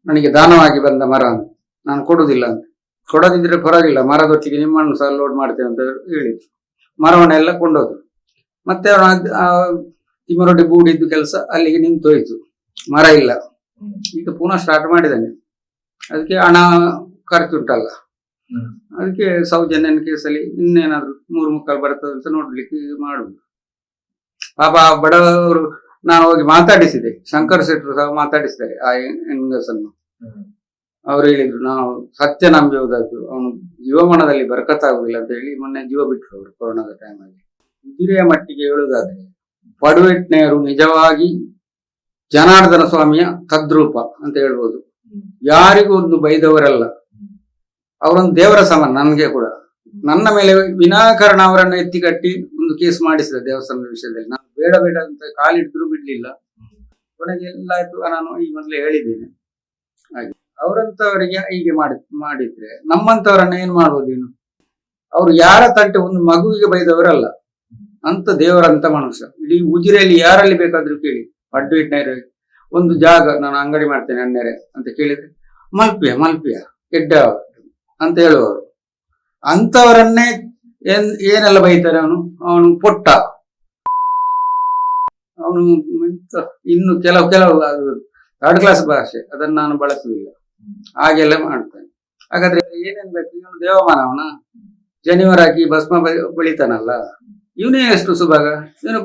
ನನಗೆ ದಾನವಾಗಿ ಬಂದ ಮರ ಅಂತ, ನಾನು ಕೊಡುದಿಲ್ಲ ಅಂತ. ಕೊಡದಿದ್ರೆ ಪರವಾಗಿಲ್ಲ, ಮರದೊಟ್ಟಿಗೆ ನಿಮ್ಮನ್ನು ಸಹ ಲೋಡ್ ಮಾಡ್ತೇವೆ ಅಂತ ಹೇಳಿದ್ರು. ಮರವನ್ನೆಲ್ಲ ಕೊಂಡೋದ್ರು. ಮತ್ತೆ ತಿಮರೊಡ್ಡಿ ಬೂಡಿದ್ದು ಕೆಲಸ ಅಲ್ಲಿಗೆ ನಿಂತೋಯ್ತು, ಮರ ಇಲ್ಲ. ಈಗ ಪುನಃ ಸ್ಟಾರ್ಟ್ ಮಾಡಿದ್ದಾನೆ. ಅದಕ್ಕೆ ಹಣ ಖರ್ಚುಂಟಲ್ಲ, ಅದಕ್ಕೆ ಸೌಜನ್ಯನ ಕೇಸಲ್ಲಿ ಇನ್ನೇನಾದ್ರು 3 ಮುಕ್ಕಾಲು ಬರ್ತದೆ ಅಂತ ನೋಡ್ಲಿಕ್ಕೆ ಮಾಡುದು. ಪಾಪ ಬಡವರು, ನಾನು ಹೋಗಿ ಮಾತಾಡಿಸಿದೆ, ಶಂಕರ್ ಶೆಟ್ಟರು ಸಹ ಮಾತಾಡಿಸಿದ್ದಾರೆ ಆ ಹೆಂಗಸನ್ನು. ಅವ್ರು ಹೇಳಿದ್ರು, ನಾವು ಸತ್ಯ ನಂಬುವುದದ್ದು, ಅವನು ಜೀವಮಾನದಲ್ಲಿ ಬರಕತ್ತಾಗುದಿಲ್ಲ ಅಂತ ಹೇಳಿ ಮೊನ್ನೆ ಜೀವ ಬಿಟ್ಟರು ಅವರು ಕೊರೋನಾದ ಟೈಮಲ್ಲಿ. ಉಜಿರೆಯ ಮಟ್ಟಿಗೆ ಹೇಳುವುದಾದ್ರೆ ಪಡುವೆಟ್ನೆಯರು ನಿಜವಾಗಿ ಜನಾರ್ದನ ಸ್ವಾಮಿಯ ತದ್ರೂಪ ಅಂತ ಹೇಳ್ಬೋದು. ಯಾರಿಗೂ ಒಂದು ಬೈದವರಲ್ಲ, ಅವರೊಂದು ದೇವರ ಸಮಾನ. ನನ್ಗೆ ಕೂಡ ನನ್ನ ಮೇಲೆ ವಿನಾಕಾರಣ ಅವರನ್ನು ಎತ್ತಿ ಕಟ್ಟಿ ಒಂದು ಕೇಸ್ ಮಾಡಿಸಿದ ದೇವಸ್ಥಾನದ ವಿಷಯದಲ್ಲಿ. ನಾನು ಬೇಡ ಅಂತ ಕಾಲಿಡಿದ್ರು ಬಿಡ್ಲಿಲ್ಲ. ಕೊನೆಗೆ ಎಲ್ಲ ಆಯ್ತು. ನಾನು ಈ ಮೊದಲೇ ಹೇಳಿದ್ದೇನೆ ಹಾಗೆ. ಅವರಂತವರಿಗೆ ಹೀಗೆ ಮಾಡಿದ್ರೆ ನಮ್ಮಂತವರನ್ನ ಏನ್ ಮಾಡ್ಬೋದು ಇನ್ನು? ಅವ್ರು ಯಾರ ತಂಟೆ, ಒಂದು ಮಗುವಿಗೆ ಬೈದವರಲ್ಲ, ಅಂತ ದೇವರಂತ ಮನುಷ್ಯ. ಇಡೀ ಉಜಿರೆಯಲ್ಲಿ ಯಾರಲ್ಲಿ ಬೇಕಾದ್ರೂ ಕೇಳಿ, ಅಡ್ವೈಟ್ನರ್ ಒಂದು ಜಾಗ ನಾನು ಅಂಗಡಿ ಮಾಡ್ತೇನೆ ಅಣ್ಣೆರೆ ಅಂತ ಕೇಳಿದ್ರೆ ಮಲ್ಪಿಯ ಎಡ್ಡ ಅಂತ ಹೇಳುವವರು. ಅಂತವರನ್ನೇ ಏನೆಲ್ಲ ಬೈತಾರೆ. ಅವನು ಪೊಟ್ಟ, ಅವನು ಇನ್ನು ಕೆಲವು 3rd ಕ್ಲಾಸ್ ಭಾಷೆ, ಅದನ್ನು ನಾನು ಬಳಸುವುದಿಲ್ಲ, ಹಾಗೆಲ್ಲ ಮಾಡ್ತಾನೆ. ಹಾಗಾದ್ರೆ ಏನೇನ್ ಬೇಕು? ಇವನು ದೇವಮಾನವನ, ಜನಿವಾರ ಹಾಕಿ ಭಸ್ಮ ಬಳಿತಾನಲ್ಲ, ಇವನೇ ಎಷ್ಟು ಸುಭಾಗ. ಇವನು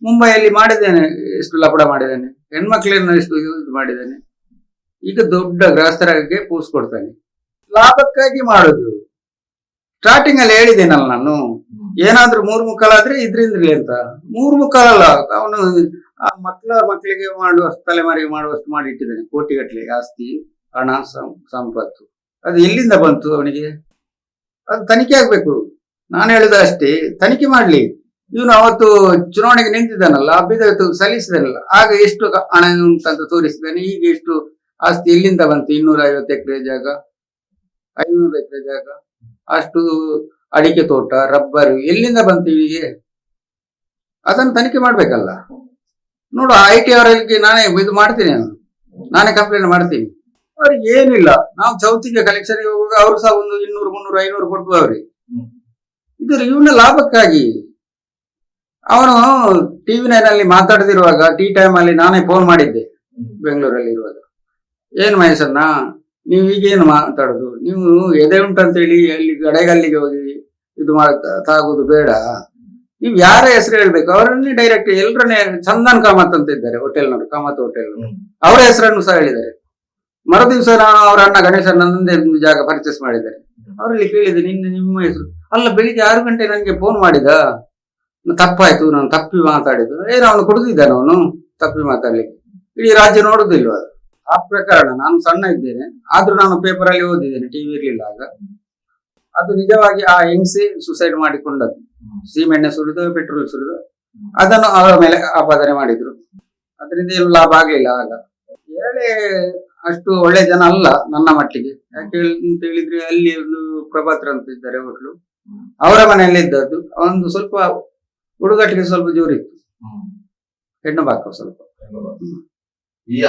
ಮುಂಬೈಯಲ್ಲಿ ಮಾಡಿದ್ದೇನೆ, ಎಷ್ಟು ಲಪಡ ಮಾಡಿದ್ದಾನೆ, ಹೆಣ್ಮಕ್ಳನ್ನ ಎಷ್ಟು ಇದು ಮಾಡಿದ್ದಾನೆ. ಈಗ ದೊಡ್ಡ ಗೃಹಸ್ಥರಿಗೆ ಪೂಸ್ ಕೊಡ್ತಾನೆ, ಲಾಭಕ್ಕಾಗಿ ಮಾಡುದು. ಸ್ಟಾರ್ಟಿಂಗ್ ಅಲ್ಲಿ ಹೇಳಿದ್ದೇನಲ್ಲ ನಾನು, ಏನಾದ್ರೂ 3 ಮುಕ್ಕಾಲಾದ್ರೆ ಇದ್ರಿಂದ್ರಿ ಅಂತ. 3 ಮುಕ್ಕಾಲಲ್ಲ, ಅವನು ಆ ಮಕ್ಕಳಿಗೆ ಮಾಡುವಷ್ಟು, ತಲೆಮಾರಿಗೆ ಮಾಡುವಷ್ಟು ಮಾಡಿ ಇಟ್ಟಿದ್ದಾನೆ. ಕೋಟಿಗಟ್ಟಲೆ ಆಸ್ತಿ, ಹಣ, ಸಂಪತ್ತು. ಅದು ಎಲ್ಲಿಂದ ಬಂತು ಅವನಿಗೆ? ಅದು ತನಿಖೆ ಆಗ್ಬೇಕು. ನಾನು ಹೇಳುದ ಅಷ್ಟೇ, ತನಿಖೆ ಮಾಡ್ಲಿ. ಇವನು ಅವತ್ತು ಚುನಾವಣೆಗೆ ನಿಂತಿದ್ದಾನಲ್ಲ, ಅಭಿದತ್ತು ಸಲ್ಲಿಸಿದಾನಲ್ಲ, ಆಗ ಎಷ್ಟು ಹಣ ಉಂಟಂತ ತೋರಿಸಿದ್ದಾನೆ. ಈಗ ಎಷ್ಟು ಆಸ್ತಿ ಎಲ್ಲಿಂದ ಬಂತು? 250 ಎಕರೆ ಜಾಗ, 500 ಎಕರೆ ಜಾಗ, ಅಷ್ಟು ಅಡಿಕೆ ತೋಟ, ರಬ್ಬರು ಎಲ್ಲಿಂದ ಬಂತು ಇವನಿಗೆ? ಅದನ್ನು ತನಿಖೆ ಮಾಡ್ಬೇಕಲ್ಲ. ನೋಡು, IT ಅವರಿಗೆ ನಾನೇ ಇದು ಮಾಡ್ತೀನಿ, ನಾನೇ ಕಂಪ್ಲೇಂಟ್ ಮಾಡ್ತೀನಿ. ಅವ್ರಿಗೆ ಏನಿಲ್ಲ, ನಾವು ಚೌತಿಗೆ ಕಲೆಕ್ಷನ್ಗೆ ಹೋಗುವಾಗ ಅವ್ರು ಸಹ ಒಂದು 200, 300, 500 ಕೊಟ್ಟು ಅವ್ರಿಗೆ. ಇದು ಇವನ ಲಾಭಕ್ಕಾಗಿ. ಅವನು TV9 ಮಾತಾಡದಿರುವಾಗ ಟೀ ಟೈಮ್ ಅಲ್ಲಿ ನಾನೇ ಫೋನ್ ಮಾಡಿದ್ದೆ, ಬೆಂಗಳೂರಲ್ಲಿ ಇರುವಾಗ. ಏನ್ ಮಹೇಶಣ್ಣ, ನೀವು ಈಗೇನು ಮಾತಾಡುದು? ನೀವು ಎದೆ ಉಂಟಂತೇಳಿ ಅಲ್ಲಿ ಗಡೆಗಲ್ಲಿಗೆ ಹೋಗಿ ಇದು ತಾಗುದು ಬೇಡ. ನೀವು ಯಾರ ಹೆಸರು ಹೇಳ್ಬೇಕು ಅವರನ್ನೇ ಡೈರೆಕ್ಟ್, ಎಲ್ಲರನ್ನೇ. ಚಂದನ್ ಕಾಮತ್ ಅಂತ ಇದ್ದಾರೆ ಹೋಟೆಲ್ನವರು, ಕಾಮತ್ ಹೋಟೆಲ್, ಅವರ ಹೆಸರನ್ನು ಸಹ ಹೇಳಿದ್ದಾರೆ. ಮರು ದಿವಸ ನಾನು ಅವರ ಅಣ್ಣ ಗಣೇಶನಂದೇ ಜಾಗ ಪರ್ಚೇಸ್ ಮಾಡಿದ್ದಾರೆ. ಅವರಲ್ಲಿ ಕೇಳಿದೆ, ನಿಮ್ಮ ಹೆಸರು ಅಲ್ಲ. ಬೆಳಿಗ್ಗೆ 6 ಗಂಟೆ ನನಗೆ ಫೋನ್ ಮಾಡಿದ, ತಪ್ಪಾಯ್ತು, ನಾನು ತಪ್ಪಿ ಮಾತಾಡಿದ್ದು. ಏನು ಅವನು ಕೊಡುದಿದ್ದಾನೆ, ಅವನು ತಪ್ಪಿ ಮಾತಾಡ್ಲಿಕ್ಕೆ ಇಡೀ ರಾಜ್ಯ ನೋಡುದಿಲ್ವ? ಆ ಪ್ರಕರಣ ನಾನು ಸಣ್ಣ ಇದ್ದೇನೆ, ಆದ್ರೂ ನಾನು ಪೇಪರ್ ಅಲ್ಲಿ ಓದಿದ್ದೇನೆ, ಟಿವಿ ಇರ್ಲಿಲ್ಲ ಆಗ. ಅದು ನಿಜವಾಗಿ ಆ ಹೆಂಗಸೆ ಸುಸೈಡ್ ಮಾಡಿಕೊಂಡದ್ದು. ಸೀಮೆಣ್ಣೆ ಸುರಿದು, ಪೆಟ್ರೋಲ್ ಸುರಿದು, ಅದನ್ನು ಅವರ ಮೇಲೆ ಆಪಾದನೆ ಮಾಡಿದ್ರು. ಅದರಿಂದ ಏನು ಲಾಭ ಆಗ್ಲಿಲ್ಲ ಆಗ. ಹೇಳಿ ಅಷ್ಟು ಒಳ್ಳೆ ಜನ ಅಲ್ಲ ನನ್ನ ಮಟ್ಟಿಗೆ. ಯಾಕೆ ಅಂತ ಹೇಳಿದ್ರೆ, ಅಲ್ಲಿ ಒಂದು ಪ್ರಭಾತ್ರ ಅಂತ ಇದ್ದಾರೆ ಹೋಟ್ಲು, ಅವರ ಮನೆಯಲ್ಲಿ ಇದ್ದದ್ದು. ಒಂದು ಸ್ವಲ್ಪ ಹುಡುಗಾಟಿಗೆ ಸ್ವಲ್ಪ ಜೋರಿತ್ತು, ಹೆಣ್ಣು ಬಾಕ ಸ್ವಲ್ಪ.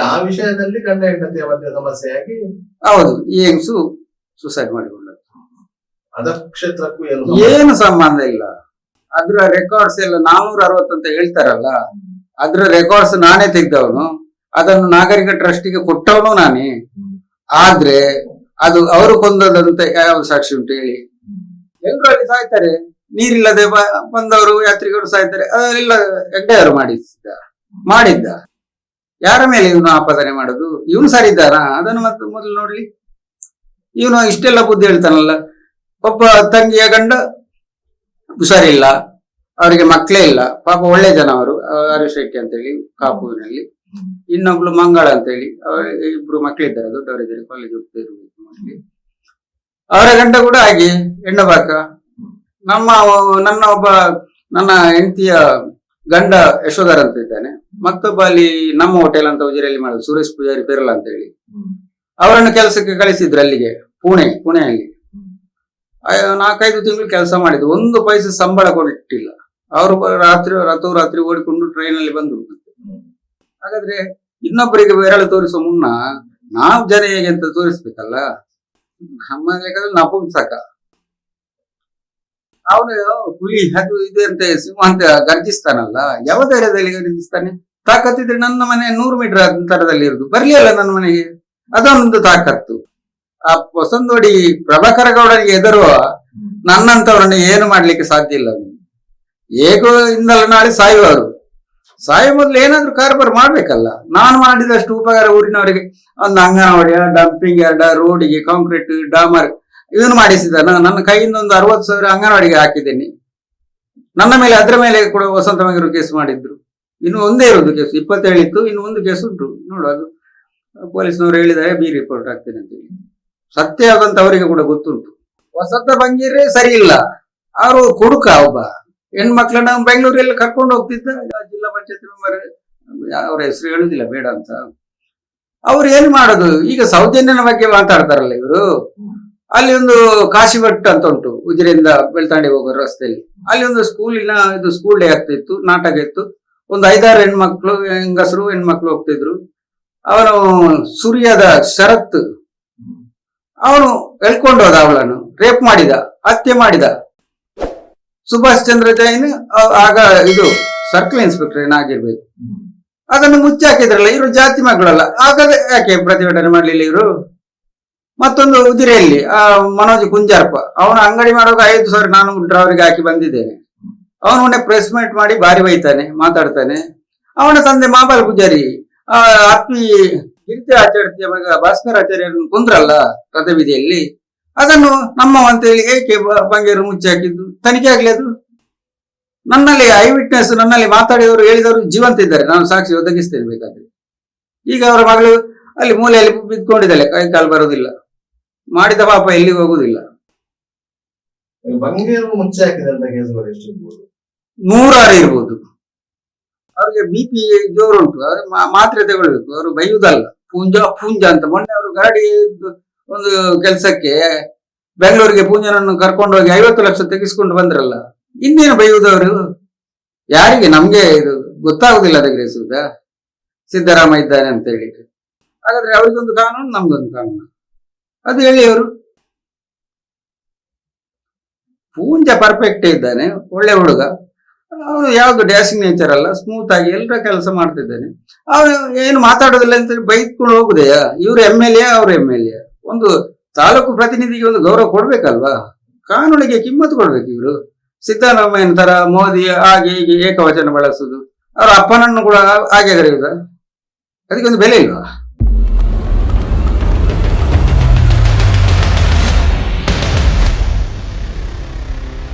ಆ ವಿಷಯದಲ್ಲಿ ಗಂಡ ಹೆಂಡತಿಯ ಮಧ್ಯೆ ಸಮಸ್ಯೆಯಾಗಿ ಹೌದು, ಈ ಹೆಂಗಸು ಸುಸೈಡ್ ಮಾಡಿಕೊಂಡದ್ದು. ಅದ ಕ್ಷೇತ್ರಕ್ಕೂ ಏನು ಸಂಬಂಧ ಇಲ್ಲ. ಅದ್ರ ರೆಕಾರ್ಡ್ಸ್ ಎಲ್ಲ 460 ಅಂತ ಹೇಳ್ತಾರಲ್ಲ, ಅದ್ರ ರೆಕಾರ್ಡ್ಸ್ ನಾನೇ ತೆಗ್ದವನು, ಅದನ್ನು ನಾಗರಿಕ ಟ್ರಸ್ಟಿಗೆ ಕೊಟ್ಟವನು ನಾನೇ. ಆದ್ರೆ ಅದು ಅವರು ಕೊಂದದಂತ ಯಾವ ಸಾಕ್ಷಿ ಉಂಟು ಹೇಳಿ? ಎಲ್ರು ಅಲ್ಲಿ ಸಾಯ್ತಾರೆ, ನೀರಿಲ್ಲದೆ ಬಂದವರು ಯಾತ್ರಿಕರು ಸಾಯ್ತಾರೆ. ಅದೆಲ್ಲ ಹೆಗ್ಡೆಯವರು ಮಾಡಿದ್ದ. ಯಾರ ಮೇಲೆ ಇವನು ಆಪಾದನೆ ಮಾಡುದು? ಇವನು ಸರಿದ್ದಾನ? ಅದನ್ನು ಮತ್ತೆ ಮೊದಲು ನೋಡ್ಲಿ. ಇವನು ಇಷ್ಟೆಲ್ಲ ಬುದ್ಧಿ ಹೇಳ್ತಾನಲ್ಲ. ಒಬ್ಬ ತಂಗಿಯ ಗಂಡ ಹುಷಾರಿಲ್ಲ, ಅವರಿಗೆ ಮಕ್ಕಳೇ ಇಲ್ಲ, ಪಾಪ ಒಳ್ಳೆ ಜನ ಅವರು, ಹರೀಶ್ ಶೆಟ್ಟಿ ಅಂತೇಳಿ ಕಾಪುವಿನಲ್ಲಿ. ಇನ್ನೊಬ್ಳು ಮಂಗಳ ಅಂತೇಳಿ, ಇಬ್ರು ಮಕ್ಕಳಿದ್ದಾರೆ, ದೊಡ್ಡವರಿದ್ದಾರೆ, ಕಾಲೇಜ್ ಹೋಗ್ತಾ ಇರ್ಬೇಕು ಮಕ್ಕಳಿಗೆ. ಅವರ ಗಂಡ ಕೂಡ ಹಾಗೆ ಹೆಣ್ಣು ಬಾಕ. ನನ್ನ ಹೆಂಡತಿಯ ಗಂಡ ಯಶೋಧರ್ ಅಂತ ಇದ್ದಾನೆ. ಮತ್ತೊಬ್ಬ ಅಲ್ಲಿ ನಮ್ಮ ಹೋಟೆಲ್ ಅಂತ ಉಜಿರೆಯಲ್ಲಿ ಮಾಡೋದು, ಸುರೇಶ್ ಪೂಜಾರಿ ಪೆರಲ ಅಂತ ಹೇಳಿ, ಅವರನ್ನು ಕೆಲಸಕ್ಕೆ ಕಳಿಸಿದ್ರು ಅಲ್ಲಿಗೆ, ಪುಣೆಯಲ್ಲಿ. 4-5 ತಿಂಗಳು ಕೆಲಸ ಮಾಡಿದ್ರು, 1 ಪೈಸೆ ಸಂಬಳ ಕೊಟ್ಟಿಲ್ಲ. ಅವರು ರಾತ್ರಿ ಓಡಿಕೊಂಡು ಟ್ರೈನಲ್ಲಿ ಬಂದ್ರು. ಹಾಗಾದ್ರೆ ಇನ್ನೊಬ್ಬರಿಗೆ ಬೆರಳು ತೋರಿಸುವ ಮುನ್ನ ನಾವು ಜನ ಹೇಗೆ ಅಂತ ತೋರಿಸ್ಬೇಕಲ್ಲ. ನಮ್ಮ ಲೆಕ್ಕದಲ್ಲಿ ನಪುಂಸಕ. ಅವನು ಹುಲಿ ಅದು ಇದು ಅಂತ ಸಿಂಹ ಅಂತ ಗರ್ಜಿಸ್ತಾನಲ್ಲ, ಯಾವ ಧೈರ್ಯದಲ್ಲಿ ಗರ್ಜಿಸ್ತಾನೆ? ತಾಕತ್ತಿದ್ರೆ ನನ್ನ ಮನೆ 100 ಮೀಟರ್ ಅಂತರದಲ್ಲಿ ಇರುದು, ಬರ್ಲಿ ಅಲ್ಲ ನನ್ನ ಮನೆಗೆ, ಅದೊಂದು ತಾಕತ್ತು. ಆ ಹೊಸಂದೋಡಿ ಪ್ರಭಾಕರ ಗೌಡರಿಗೆ ಎದುರುವ ನನ್ನಂತವ್ರನ್ನ ಏನು ಮಾಡ್ಲಿಕ್ಕೆ ಸಾಧ್ಯ ಇಲ್ಲ. ಹೇಗೋ ಇಂದಲ್ಲ ನಾಳೆ ಸಾಯುವರು. ಸಾಯ ಮೊದಲು ಏನಾದ್ರೂ ಕಾರ್ಬಾರ್ ಮಾಡ್ಬೇಕಲ್ಲ. ನಾನು ಮಾಡಿದಷ್ಟು ಉಪಕಾರ ಊರಿನವರಿಗೆ, ಒಂದು ಅಂಗನವಾಡಿ, ಡಂಪಿಂಗ್ ಯಾರ್ಡ್, ರೋಡಿಗೆ ಕಾಂಕ್ರೀಟ್, ಡಾಮರ್ ಇದನ್ನು ಮಾಡಿಸಿದ. ನನ್ನ ಕೈಯಿಂದ ಒಂದು 60,000 ಅಂಗನವಾಡಿಗೆ ಹಾಕಿದ್ದೇನೆ. ನನ್ನ ಮೇಲೆ ಅದರ ಮೇಲೆ ಕೂಡ ವಸಂತ ಮಗಿರು ಕೇಸ್ ಮಾಡಿದ್ರು. ಇನ್ನು ಒಂದೇ ಇರೋದು ಕೇಸು, 27 ಇತ್ತು, ಇನ್ನು ಒಂದು ಕೇಸ್ ಉಂಟು. ನೋಡು, ಅದು ಪೊಲೀಸ್ನವರು ಹೇಳಿದ್ದಾರೆ, ಬಿ ರಿಪೋರ್ಟ್ ಆಗ್ತೇನೆ ಅಂತ ಹೇಳಿ. ಸತ್ಯ ಆದಂತ ಅವರಿಗೆ ಕೂಡ ಗೊತ್ತುಂಟು. ವಸಂತ ಬಂಗಿರೇ ಸರಿ ಇಲ್ಲ, ಅವರು ಕೊಡುಕ. ಒಬ್ಬ ಹೆಣ್ಮಕ್ಳನ್ನ ಬೆಂಗಳೂರಲ್ಲಿ ಕರ್ಕೊಂಡು ಹೋಗ್ತಿದ್ದ, ಜಿಲ್ಲಾ ಪಂಚಾಯತ್ ಮೆಂಬರ್, ಅವರ ಹೆಸರು ಹೇಳುದಿಲ್ಲ ಬೇಡ ಅಂತ. ಅವ್ರು ಏನ್ ಮಾಡೋದು? ಈಗ ಸೌಜನ್ಯನ ಬಗ್ಗೆ ಮಾತಾಡ್ತಾರಲ್ಲ ಇವರು. ಅಲ್ಲಿ ಒಂದು ಕಾಶಿ ಭಟ್ ಅಂತ ಉಂಟು, ಉಜಿರೆಯಿಂದ ಬೆಳ್ತಂಡಿ ಹೋಗೋ ರಸ್ತೆಯಲ್ಲಿ. ಅಲ್ಲಿ ಒಂದು ಸ್ಕೂಲ್ ಡೇ ಆಗ್ತಿತ್ತು, ನಾಟಕ ಇತ್ತು. ಒಂದು 5-6 ಹೆಣ್ಮಕ್ಳು, ಹೆಂಗಸರು ಹೆಣ್ಮಕ್ಳು ಹೋಗ್ತಿದ್ರು. ಅವನು ಸೂರ್ಯದ ಶರತ್, ಅವನು ಎಳ್ಕೊಂಡು ಹೋದ, ಅವಳನ್ನು ರೇಪ್ ಮಾಡಿದ, ಹತ್ಯೆ ಮಾಡಿದ. ಸುಭಾಷ್ ಚಂದ್ರ ಜೈನ್ ಆಗ ಇದು ಸರ್ಕಲ್ ಇನ್ಸ್ಪೆಕ್ಟರ್ ಏನಾಗಿರ್ಬೇಕು, ಅದನ್ನು ಮುಚ್ಚಿ ಹಾಕಿದ್ರಲ್ಲ. ಇವರು ಜಾತಿ ಮಕ್ಕಳಲ್ಲ, ಹಾಗಾದ್ರೆ ಯಾಕೆ ಪ್ರತಿಭಟನೆ ಮಾಡ್ಲಿಲ್ಲ ಇವರು? ಮತ್ತೊಂದು ಉಜಿರೆಯಲ್ಲಿ ಮನೋಜ್ ಕುಂಜಾರ್ಪ, ಅವನ ಅಂಗಡಿ ಮಾಡುವಾಗ 5,000 ನಾನು ಡ್ರೈವರ್ಗೆ ಹಾಕಿ ಬಂದಿದ್ದೇನೆ. ಅವನು ಪ್ರೆಸ್ ಮೀಟ್ ಮಾಡಿ ಬಾರಿ ಬೈತಾನೆ, ಮಾತಾಡ್ತಾನೆ. ಅವನ ತಂದೆ ಮಾಬಾಲ್ ಪೂಜಾರಿ ಅಪ್ಪಿ ಗಿರಿಜಾ ಆಚಾರ್ಯ ಮಗ ಭಾಸ್ಕರ್ ಆಚಾರ್ಯರನ್ನು ಕೊಂದ್ರಲ್ಲ ರಥಬೀದಿಯಲ್ಲಿ, ಅದನ್ನು ನಮ್ಮ ಅಂತೇಳಿ ಏಕೆ ಬಂಗೇರು ಮುಚ್ಚಿ ಹಾಕಿದ್ದು? ತನಿಖೆ ಆಗ್ಲಿ ಅದು. ನನ್ನಲ್ಲಿ ಐ ವಿಟ್ನೆಸ್, ನನ್ನಲ್ಲಿ ಮಾತಾಡಿದವರು ಹೇಳಿದವರು ಜೀವಂತ ಇದ್ದಾರೆ, ನಾನು ಸಾಕ್ಷಿ ಒದಗಿಸ್ತೇನೆ ಬೇಕಾದ್ರೆ. ಈಗ ಅವರ ಮಗಳು ಅಲ್ಲಿ ಮೂಲೆಯಲ್ಲಿ ಬಿದ್ಕೊಂಡಿದ್ದಾಳೆ, ಕೈ ಕಾಲು ಬರುವುದಿಲ್ಲ, ಮಾಡಿದ ಪಾಪ ಎಲ್ಲಿಗೆ ಹೋಗುದಿಲ್ಲ. ಬಂಗೇರು ಮುಚ್ಚಿ ಹಾಕಿದಂತ ಕೇಸುಗಳು ಎಷ್ಟಿರ್ಬೋದು? 100 ಇರ್ಬೋದು. ಅವ್ರಿಗೆ BP ಜೋರುಂಟು, ಅವ್ರಿಗೆ ಮಾತ್ರೆ ತಗೊಳ್ಬೇಕು. ಅವರು ಬೈಯುವುದಲ್ಲ, ಪೂಂಜ ಅಂತ. ಮೊನ್ನೆ ಅವರು ಗಾಡಿ ಒಂದು ಕೆಲಸಕ್ಕೆ ಬೆಂಗಳೂರಿಗೆ ಪೂಂಜನನ್ನು ಕರ್ಕೊಂಡೋಗಿ 50 ಲಕ್ಷ ತೆಗೆಸ್ಕೊಂಡು ಬಂದ್ರಲ್ಲ, ಇನ್ನೇನು ಬೈಯುವುದವರು? ಯಾರಿಗೆ? ನಮ್ಗೆ ಇದು ಗೊತ್ತಾಗುದಿಲ್ಲ ತೆಗೆಸುವುದ? ಸಿದ್ದರಾಮ ಇದ್ದಾನೆ ಅಂತ ಹೇಳಿದ್ರೆ ಹಾಗಾದ್ರೆ ಅವ್ರಿಗೊಂದು ಕಾನೂನು, ನಮ್ಗೊಂದು ಕಾನೂನು, ಅದು ಹೇಳಿ ಅವರು. ಪೂಂಜ ಪರ್ಫೆಕ್ಟ್ ಇದ್ದಾನೆ, ಒಳ್ಳೆ ಹುಡುಗ. ಅವನು ಯಾವ್ದು ಡ್ಯಾಸಿಂಗ್ ನೇಚರ್ ಅಲ್ಲ, ಸ್ಮೂತ್ ಆಗಿ ಎಲ್ಲರ ಕೆಲಸ ಮಾಡ್ತಿದ್ದಾನೆ. ಅವನು ಏನು ಮಾತಾಡೋದಿಲ್ಲ ಅಂತ ಬೈದ್ಕೊಂಡು ಹೋಗುದೆಯಾ? ಇವ್ರು MLA, ಅವ್ರು MLA. ಒಂದು ತಾಲೂಕು ಪ್ರತಿನಿಧಿಗೆ ಒಂದು ಗೌರವ ಕೊಡ್ಬೇಕಲ್ವಾ? ಕಾನೂನಿಗೆ ಕಿಮ್ಮತ್ತು ಕೊಡ್ಬೇಕು. ಇವರು ಸಿದ್ದರಾಮಯ್ಯನ ತರ ಮೋದಿ ಹಾಗೆ ಹೀಗೆ ಏಕವಚನ ಬಳಸುದು, ಅವ್ರ ಅಪ್ಪನನ್ನು ಕೂಡ ಹಾಗೆ ಕರೆಯುವುದ? ಅದಕ್ಕೊಂದು ಬೆಲೆ ಇಲ್ವಾ?